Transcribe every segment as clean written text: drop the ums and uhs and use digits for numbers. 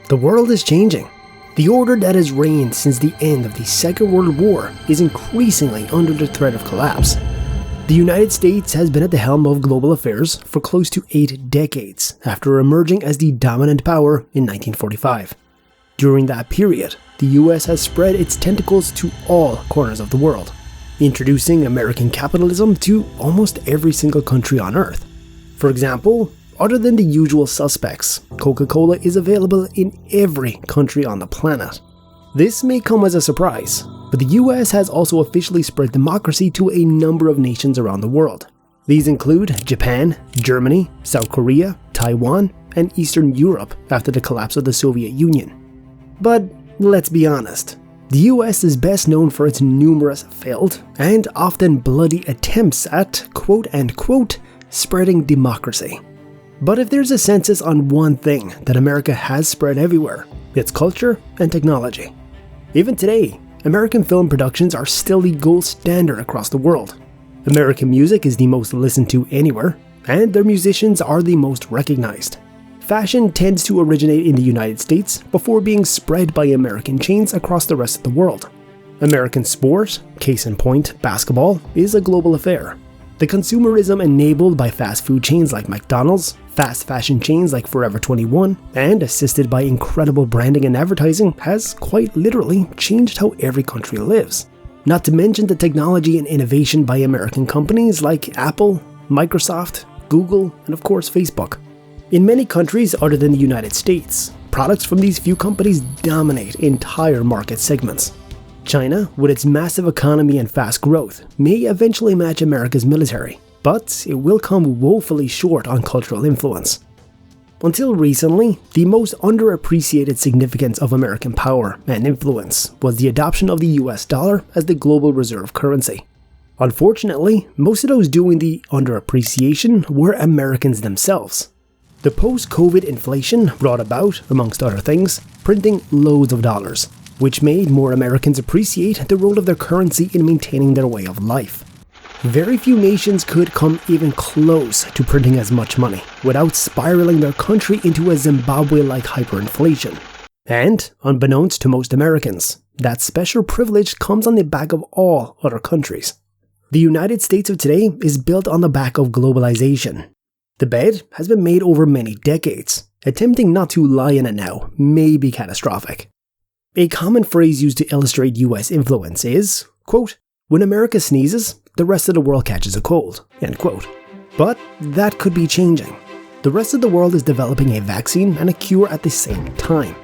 The world is changing. The order that has reigned since the end of the Second World War is increasingly under the threat of collapse. The United States has been at the helm of global affairs for close to 8 decades after emerging as the dominant power in 1945. During that period, the US has spread its tentacles to all corners of the world, introducing American capitalism to almost every single country on Earth. For example, other than the usual suspects, Coca-Cola is available in every country on the planet. This may come as a surprise, but the US has also officially spread democracy to a number of nations around the world. These include Japan, Germany, South Korea, Taiwan, and Eastern Europe after the collapse of the Soviet Union. But let's be honest, the US is best known for its numerous failed and often bloody attempts at quote-unquote spreading democracy. But if there's a census on one thing that America has spread everywhere, it's culture and technology. Even today, American film productions are still the gold standard across the world. American music is the most listened to anywhere, and their musicians are the most recognized. Fashion tends to originate in the United States before being spread by American chains across the rest of the world. American sport, case in point basketball, is a global affair. The consumerism enabled by fast food chains like McDonald's, fast fashion chains like Forever 21, and assisted by incredible branding and advertising has quite literally changed how every country lives. Not to mention the technology and innovation by American companies like Apple, Microsoft, Google, and of course Facebook. In many countries other than the United States, products from these few companies dominate entire market segments. China, with its massive economy and fast growth, may eventually match America's military, but it will come woefully short on cultural influence. Until recently, the most underappreciated significance of American power and influence was the adoption of the US dollar as the global reserve currency. Unfortunately, most of those doing the underappreciation were Americans themselves. The post-COVID inflation brought about, amongst other things, printing loads of dollars, which made more Americans appreciate the role of their currency in maintaining their way of life. Very few nations could come even close to printing as much money without spiraling their country into a Zimbabwe-like hyperinflation. And, unbeknownst to most Americans, that special privilege comes on the back of all other countries. The United States of today is built on the back of globalization. The bed has been made over many decades. Attempting not to lie in it now may be catastrophic. A common phrase used to illustrate US influence is, quote, "When America sneezes, the rest of the world catches a cold," end quote. But that could be changing. The rest of the world is developing a vaccine and a cure at the same time.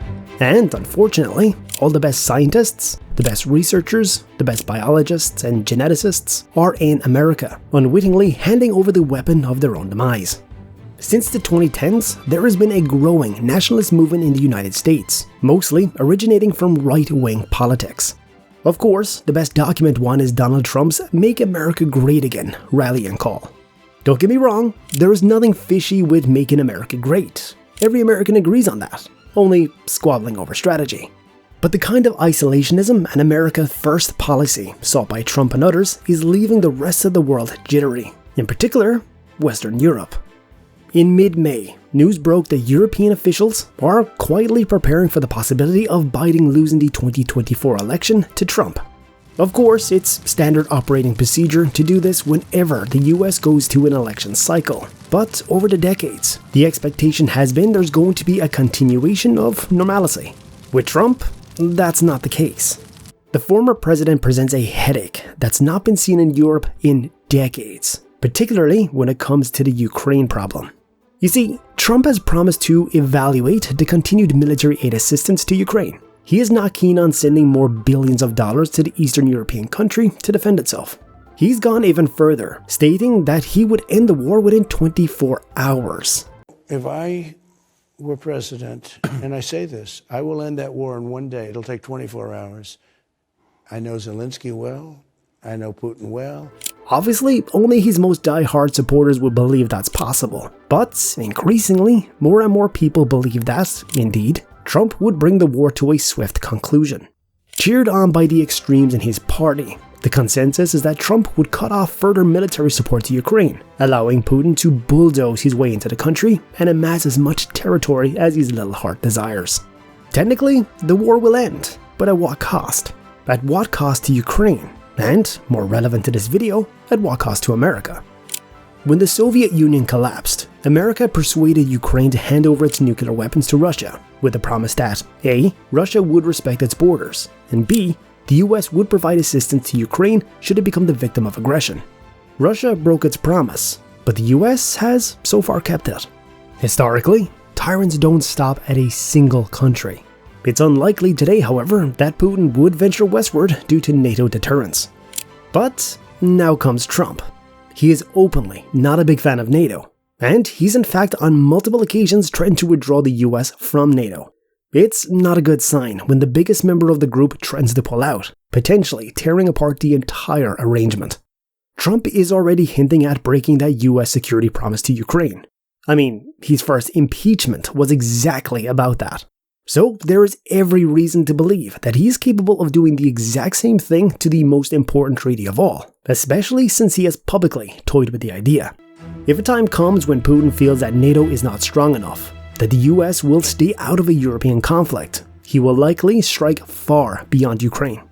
And unfortunately, all the best scientists, the best researchers, the best biologists and geneticists are in America, unwittingly handing over the weapon of their own demise. Since the 2010s, there has been a growing nationalist movement in the United States, mostly originating from right-wing politics. Of course, the best documented one is Donald Trump's "Make America Great Again" rallying call. Don't get me wrong, there is nothing fishy with making America great. Every American agrees on that, only squabbling over strategy. But the kind of isolationism and America First policy sought by Trump and others is leaving the rest of the world jittery, in particular, Western Europe. In mid-May, news broke that European officials are quietly preparing for the possibility of Biden losing the 2024 election to Trump. Of course, it's standard operating procedure to do this whenever the US goes to an election cycle. But over the decades, the expectation has been there's going to be a continuation of normalcy. With Trump, that's not the case. The former president presents a headache that's not been seen in Europe in decades, particularly when it comes to the Ukraine problem. You see, Trump has promised to evaluate the continued military aid assistance to Ukraine. He is not keen on sending more billions of dollars to the Eastern European country to defend itself. He's gone even further, stating that he would end the war within 24 hours. If I were president, and I say this, I will end that war in one day. It'll take 24 hours. I know Zelensky well. I know Putin well. Obviously, only his most die-hard supporters would believe that's possible. But increasingly, more and more people believe that, indeed, Trump would bring the war to a swift conclusion. Cheered on by the extremes in his party, the consensus is that Trump would cut off further military support to Ukraine, allowing Putin to bulldoze his way into the country and amass as much territory as his little heart desires. Technically, the war will end, but at what cost? At what cost to Ukraine? And, more relevant to this video, at what cost to America? When the Soviet Union collapsed, America persuaded Ukraine to hand over its nuclear weapons to Russia, with the promise that A. Russia would respect its borders, and B. the US would provide assistance to Ukraine should it become the victim of aggression. Russia broke its promise, but the US has so far kept it. Historically, tyrants don't stop at a single country. It's unlikely today, however, that Putin would venture westward due to NATO deterrence. But now comes Trump. He is openly not a big fan of NATO, and he's in fact on multiple occasions threatened to withdraw the US from NATO. It's not a good sign when the biggest member of the group threatens to pull out, potentially tearing apart the entire arrangement. Trump is already hinting at breaking that US security promise to Ukraine. I mean, his first impeachment was exactly about that. So there is every reason to believe that he is capable of doing the exact same thing to the most important treaty of all, especially since he has publicly toyed with the idea. If a time comes when Putin feels that NATO is not strong enough, that the US will stay out of a European conflict, he will likely strike far beyond Ukraine.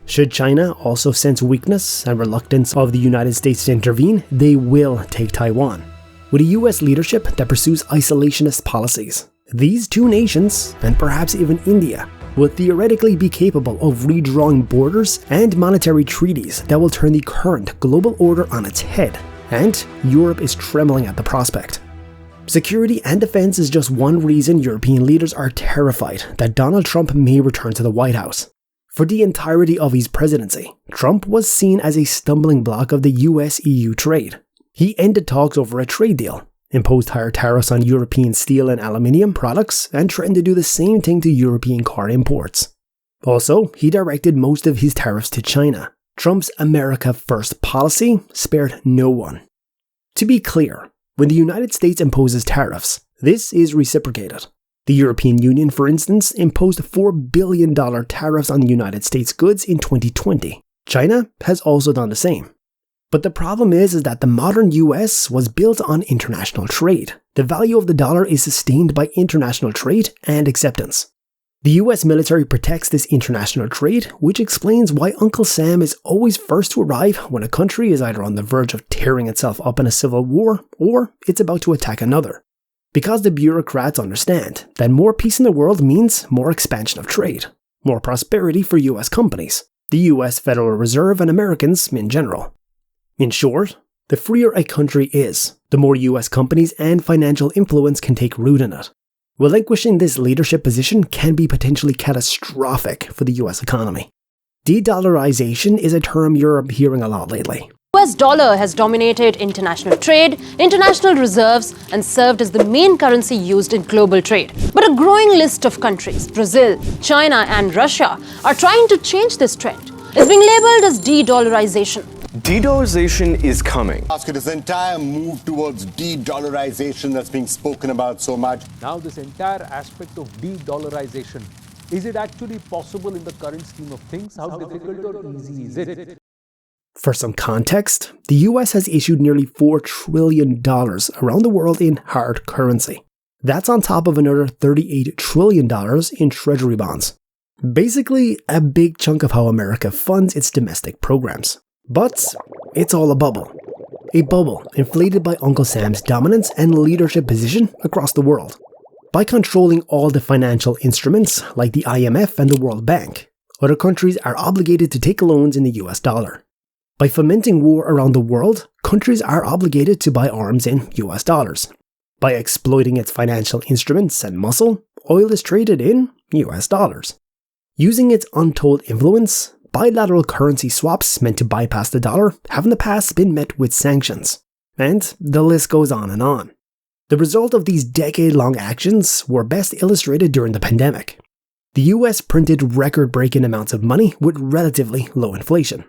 Should China also sense weakness and reluctance of the United States to intervene, they will take Taiwan. With a US leadership that pursues isolationist policies, these two nations, and perhaps even India, will theoretically be capable of redrawing borders and monetary treaties that will turn the current global order on its head, and Europe is trembling at the prospect. Security and defense is just one reason European leaders are terrified that Donald Trump may return to the White House. For the entirety of his presidency, Trump was seen as a stumbling block of the US-EU trade. He ended talks over a trade deal, imposed higher tariffs on European steel and aluminium products, and threatened to do the same thing to European car imports. Also, he directed most of his tariffs to China. Trump's America First policy spared no one. To be clear, when the United States imposes tariffs, this is reciprocated. The European Union, for instance, imposed $4 billion tariffs on the United States goods in 2020. China has also done the same. But the problem is that the modern US was built on international trade. The value of the dollar is sustained by international trade and acceptance. The US military protects this international trade, which explains why Uncle Sam is always first to arrive when a country is either on the verge of tearing itself up in a civil war or it's about to attack another. Because the bureaucrats understand that more peace in the world means more expansion of trade, more prosperity for US companies, the US Federal Reserve, and Americans in general. In short, the freer a country is, the more US companies and financial influence can take root in it. Relinquishing this leadership position can be potentially catastrophic for the US economy. Dedollarization is a term you're hearing a lot lately. The US dollar has dominated international trade, international reserves, and served as the main currency used in global trade. But a growing list of countries, Brazil, China, and Russia, are trying to change this trend. It's being labeled as de-dollarization. De-dollarization is coming. This entire move towards de-dollarization that's being spoken about so much. Now this entire aspect of de-dollarization, is it actually possible in the current scheme of things? How difficult or easy is it? For some context, the US has issued nearly $4 trillion around the world in hard currency. That's on top of another $38 trillion in treasury bonds. Basically, a big chunk of how America funds its domestic programs. But it's all a bubble. A bubble inflated by Uncle Sam's dominance and leadership position across the world. By controlling all the financial instruments like the IMF and the World Bank, other countries are obligated to take loans in the US dollar. By fomenting war around the world, countries are obligated to buy arms in US dollars. By exploiting its financial instruments and muscle, oil is traded in US dollars. Using its untold influence, bilateral currency swaps meant to bypass the dollar have in the past been met with sanctions. And the list goes on and on. The result of these decade-long actions were best illustrated during the pandemic. The US printed record-breaking amounts of money with relatively low inflation.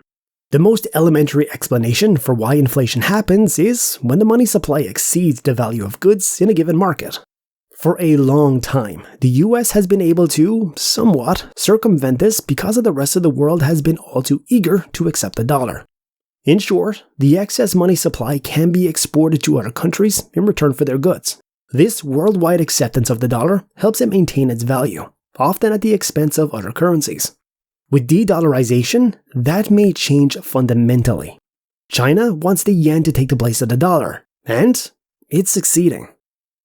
The most elementary explanation for why inflation happens is when the money supply exceeds the value of goods in a given market. For a long time, the US has been able to, somewhat, circumvent this because the rest of the world has been all too eager to accept the dollar. In short, the excess money supply can be exported to other countries in return for their goods. This worldwide acceptance of the dollar helps it maintain its value, often at the expense of other currencies. With de-dollarization, that may change fundamentally. China wants the yen to take the place of the dollar, and it's succeeding.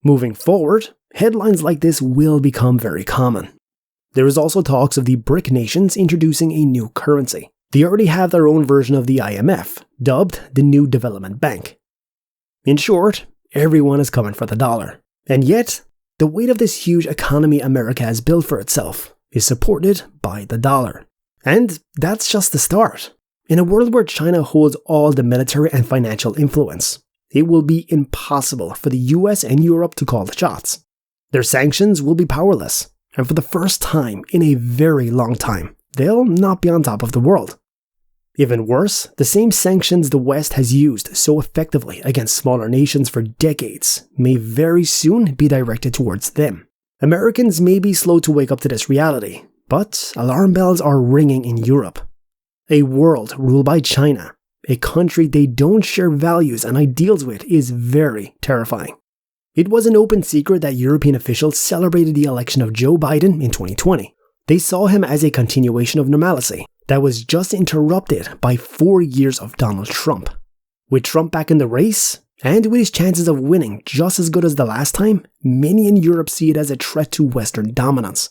Moving forward, headlines like this will become very common. There is also talks of the BRIC nations introducing a new currency. They already have their own version of the IMF, dubbed the New Development Bank. In short, everyone is coming for the dollar. And yet, the weight of this huge economy America has built for itself is supported by the dollar. And that's just the start. In a world where China holds all the military and financial influence, it will be impossible for the US and Europe to call the shots. Their sanctions will be powerless, and for the first time in a very long time, they'll not be on top of the world. Even worse, the same sanctions the West has used so effectively against smaller nations for decades may very soon be directed towards them. Americans may be slow to wake up to this reality, but alarm bells are ringing in Europe. A world ruled by China, a country they don't share values and ideals with, is very terrifying. It was an open secret that European officials celebrated the election of Joe Biden in 2020. They saw him as a continuation of normalcy that was just interrupted by 4 years of Donald Trump. With Trump back in the race, and with his chances of winning just as good as the last time, many in Europe see it as a threat to Western dominance.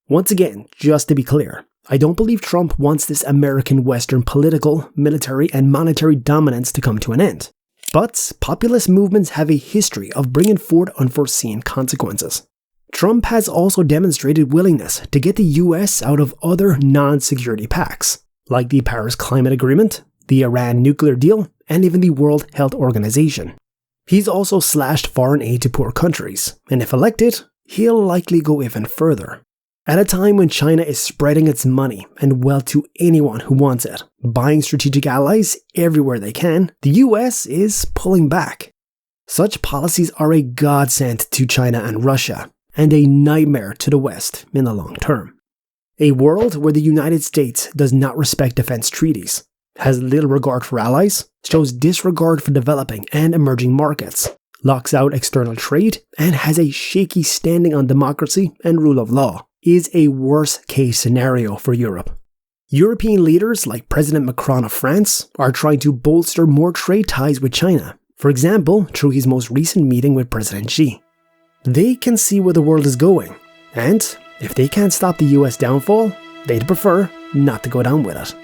Once again, just to be clear, I don't believe Trump wants this American Western political, military, and monetary dominance to come to an end. But populist movements have a history of bringing forth unforeseen consequences. Trump has also demonstrated willingness to get the US out of other non-security pacts, like the Paris Climate Agreement, the Iran nuclear deal, and even the World Health Organization. He's also slashed foreign aid to poor countries, and if elected, he'll likely go even further. At a time when China is spreading its money and wealth to anyone who wants it, buying strategic allies everywhere they can, the US is pulling back. Such policies are a godsend to China and Russia, and a nightmare to the West in the long term. A world where the United States does not respect defense treaties, has little regard for allies, shows disregard for developing and emerging markets, locks out external trade, and has a shaky standing on democracy and rule of law, is a worst-case scenario for Europe. European leaders like President Macron of France are trying to bolster more trade ties with China, for example, through his most recent meeting with President Xi. They can see where the world is going, and if they can't stop the US downfall, they'd prefer not to go down with it.